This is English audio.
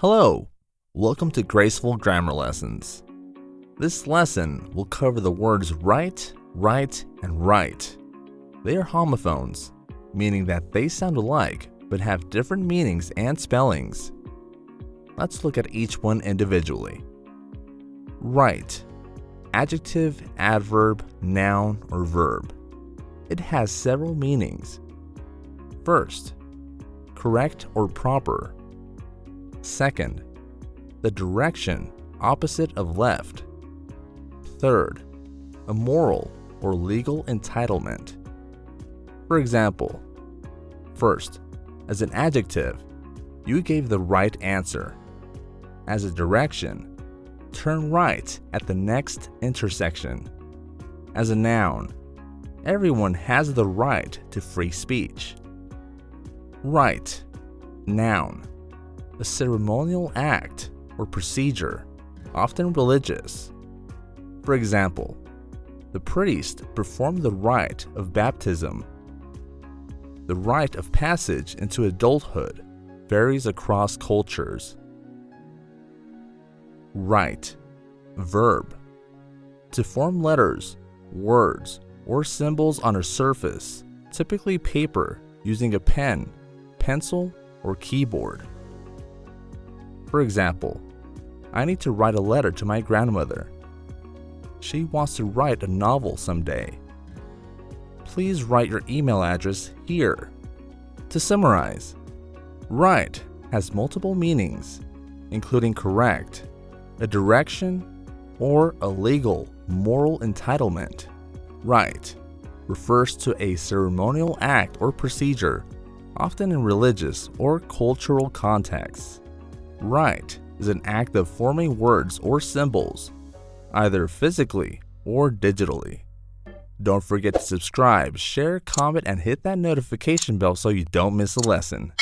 Hello, welcome to Graceful Grammar Lessons. This lesson will cover the words right, and right. They are homophones, meaning that they sound alike but have different meanings and spellings. Let's look at each one individually. Right. Adjective, adverb, noun, or verb. It has several meanings. First, correct or proper. Second, the direction opposite of left. Third, a moral or legal entitlement. For example, first, as an adjective, you gave the right answer. As a direction, turn right at the next intersection. As a noun, everyone has the right to free speech. Rite, noun, a ceremonial act or procedure, often religious. For example, the priest performed the rite of baptism. The rite of passage into adulthood varies across cultures. Write, verb, to form letters, words, or symbols on a surface, typically paper, using a pen, pencil, or keyboard. For example, I need to write a letter to my grandmother. She wants to write a novel someday. Please write your email address here. To summarize, right has multiple meanings, including correct, a direction, or a legal, moral entitlement. Right refers to a ceremonial act or procedure, often in religious or cultural contexts. Right is an act of forming words or symbols, either physically or digitally. Don't forget to subscribe, share, comment, and hit that notification bell so you don't miss a lesson.